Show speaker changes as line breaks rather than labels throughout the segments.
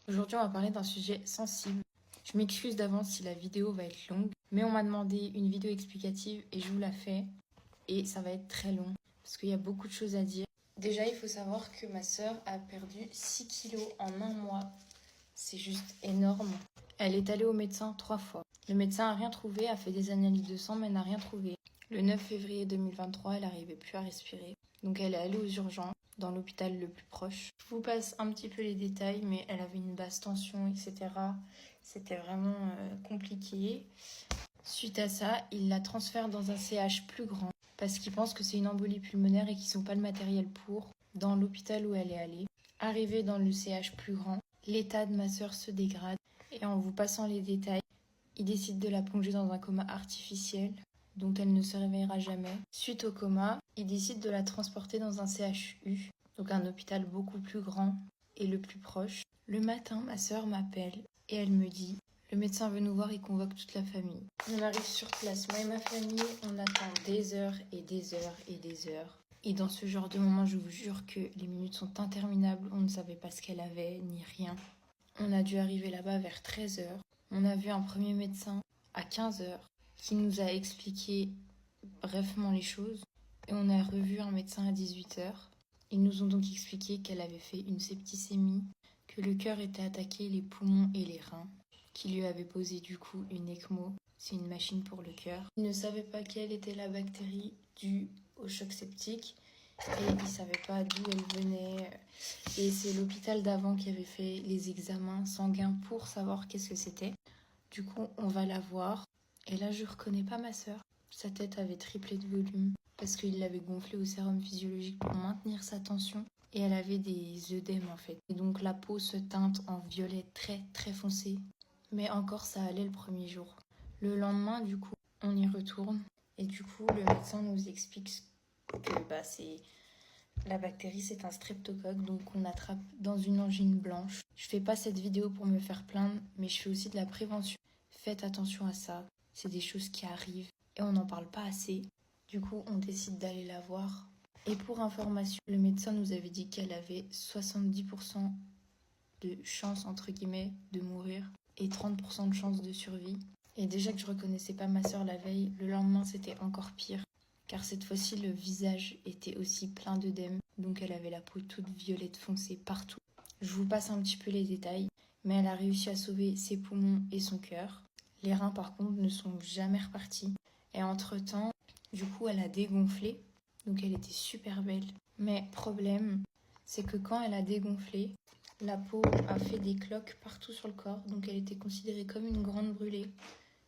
Aujourd'hui, on va parler d'un sujet sensible. Je m'excuse d'avance si la vidéo va être longue, mais on m'a demandé une vidéo explicative et je vous la fais. Et ça va être très long parce qu'il y a beaucoup de choses à dire. Déjà, il faut savoir que ma sœur a perdu 6 kilos en un mois. C'est juste énorme. Elle est allée au médecin 3 fois. Le médecin n'a rien trouvé, a fait des analyses de sang, mais n'a rien trouvé. Le 9 février 2023, elle n'arrivait plus à respirer. Donc elle est allée aux urgences, dans l'hôpital le plus proche. Je vous passe un petit peu les détails, mais elle avait une basse tension, etc. C'était vraiment compliqué. Suite à ça, il la transfère dans un CH plus grand, parce qu'ils pensent que c'est une embolie pulmonaire et qu'ils n'ont pas le matériel pour, dans l'hôpital où elle est allée. Arrivée dans le CH plus grand, l'état de ma sœur se dégrade, et en vous passant les détails, il décide de la plonger dans un coma artificiel, dont elle ne se réveillera jamais. Suite au coma, il décide de la transporter dans un CHU, donc un hôpital beaucoup plus grand et le plus proche. Le matin, ma sœur m'appelle et elle me dit « Le médecin veut nous voir, il convoque toute la famille ». On arrive sur place, moi et ma famille, on attend des heures et des heures et des heures. Et dans ce genre de moment, je vous jure que les minutes sont interminables, on ne savait pas ce qu'elle avait, ni rien. On a dû arriver là-bas vers 13 heures. On a vu un premier médecin à 15 heures qui nous a expliqué brièvement les choses. Et on a revu un médecin à 18 heures. Ils nous ont donc expliqué qu'elle avait fait une septicémie, que le cœur était attaqué, les poumons et les reins, qui lui avait posé du coup une ECMO, c'est une machine pour le cœur. Ils ne savaient pas quelle était la bactérie due au choc septique et ils ne savaient pas d'où elle venait. Et c'est l'hôpital d'avant qui avait fait les examens sanguins pour savoir qu'est-ce que c'était. Du coup, on va la voir. Et là, je reconnais pas ma sœur. Sa tête avait triplé de volume parce qu'il l'avait gonflée au sérum physiologique pour maintenir sa tension. Et elle avait des œdèmes en fait. Et donc la peau se teinte en violet très très foncé. Mais encore, ça allait le premier jour. Le lendemain, du coup, on y retourne. Et du coup, le médecin nous explique que la bactérie, c'est un streptocoque, donc on attrape dans une angine blanche. Je fais pas cette vidéo pour me faire plaindre, mais je fais aussi de la prévention. Faites attention à ça, c'est des choses qui arrivent et on n'en parle pas assez. Du coup, on décide d'aller la voir. Et pour information, le médecin nous avait dit qu'elle avait 70% de chance, entre guillemets, de mourir et 30% de chance de survie. Et déjà que je reconnaissais pas ma sœur la veille, le lendemain c'était encore pire. Car cette fois-ci, le visage était aussi plein d'œdèmes, donc elle avait la peau toute violette foncée partout. Je vous passe un petit peu les détails, mais elle a réussi à sauver ses poumons et son cœur. Les reins, par contre, ne sont jamais repartis. Et entre-temps, du coup, elle a dégonflé, donc elle était super belle. Mais problème, c'est que quand elle a dégonflé, la peau a fait des cloques partout sur le corps, donc elle était considérée comme une grande brûlée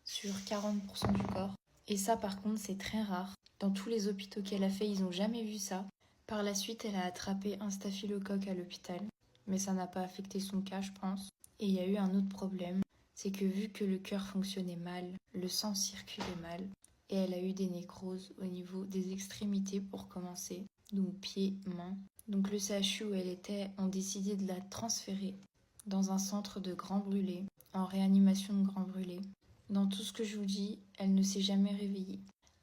sur 40% du corps. Et ça, par contre, c'est très rare. Dans tous les hôpitaux qu'elle a fait, ils n'ont jamais vu ça. Par la suite, elle a attrapé un staphylocoque à l'hôpital, mais ça n'a pas affecté son cas, je pense. Et il y a eu un autre problème, c'est que vu que le cœur fonctionnait mal, le sang circulait mal, et elle a eu des nécroses au niveau des extrémités pour commencer, donc pieds, mains. Donc le CHU où elle était ont décidé de la transférer dans un centre de grands brûlés, en réanimation de grands brûlés. Dans tout ce que je vous dis, elle ne s'est jamais réveillée.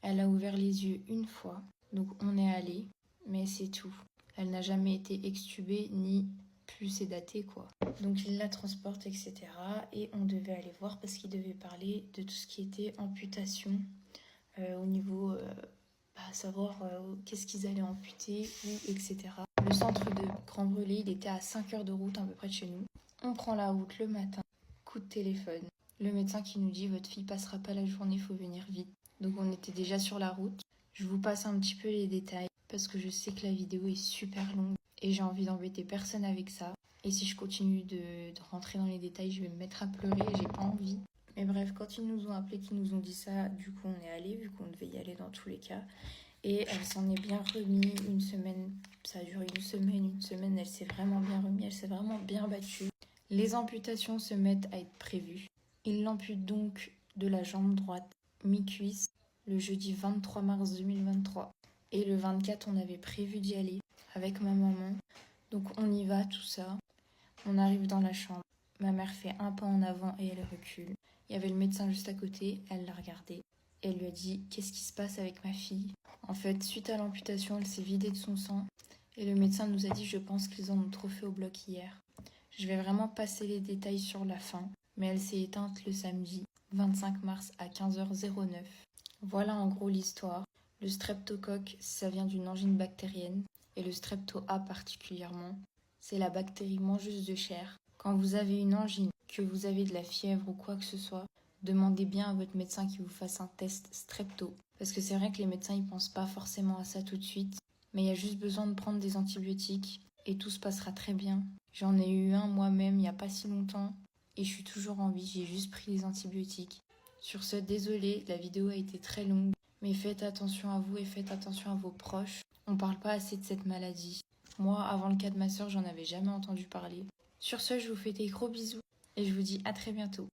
Elle a ouvert les yeux une fois, donc on est allé, mais c'est tout. Elle n'a jamais été extubée ni plus sédatée, quoi. Donc il la transporte, etc. Et on devait aller voir parce qu'il devait parler de tout ce qui était amputation au niveau, savoir qu'est-ce qu'ils allaient amputer, où, etc. Le centre de Grand Brûlé, il était à 5 heures de route à peu près de chez nous. On prend la route le matin, coup de téléphone. Le médecin qui nous dit « Votre fille passera pas la journée, il faut venir vite ». Donc on était déjà sur la route. Je vous passe un petit peu les détails parce que je sais que la vidéo est super longue et j'ai envie d'embêter personne avec ça. Et si je continue de rentrer dans les détails, je vais me mettre à pleurer et j'ai pas envie. Mais bref, quand ils nous ont appelés, qu'ils nous ont dit ça, du coup on est allé, vu qu'on devait y aller dans tous les cas. Et elle s'en est bien remise une semaine. Ça a duré une semaine, elle s'est vraiment bien remise, elle s'est vraiment bien battue. Les amputations se mettent à être prévues. Ils l'amputent donc de la jambe droite, mi-cuisse, le jeudi 23 mars 2023. Et le 24, on avait prévu d'y aller avec ma maman. Donc on y va, tout ça. On arrive dans la chambre. Ma mère fait un pas en avant et elle recule. Il y avait le médecin juste à côté, elle l'a regardé. Elle lui a dit « Qu'est-ce qui se passe avec ma fille ?» En fait, suite à l'amputation, elle s'est vidée de son sang. Et le médecin nous a dit « Je pense qu'ils en ont trop fait au bloc hier. Je vais vraiment passer les détails sur la fin, mais elle s'est éteinte le samedi 25 mars à 15h09. Voilà en gros l'histoire. Le streptocoque, ça vient d'une angine bactérienne, et le strepto-A particulièrement, c'est la bactérie mangeuse de chair. Quand vous avez une angine, que vous avez de la fièvre ou quoi que ce soit, demandez bien à votre médecin qu'il vous fasse un test strepto. Parce que c'est vrai que les médecins ils pensent pas forcément à ça tout de suite, mais il y a juste besoin de prendre des antibiotiques et tout se passera très bien. J'en ai eu un moi-même il n'y a pas si longtemps et je suis toujours en vie, j'ai juste pris les antibiotiques. Sur ce, désolé, la vidéo a été très longue, mais faites attention à vous et faites attention à vos proches. On parle pas assez de cette maladie. Moi, avant le cas de ma sœur, j'en avais jamais entendu parler. Sur ce, je vous fais des gros bisous et je vous dis à très bientôt.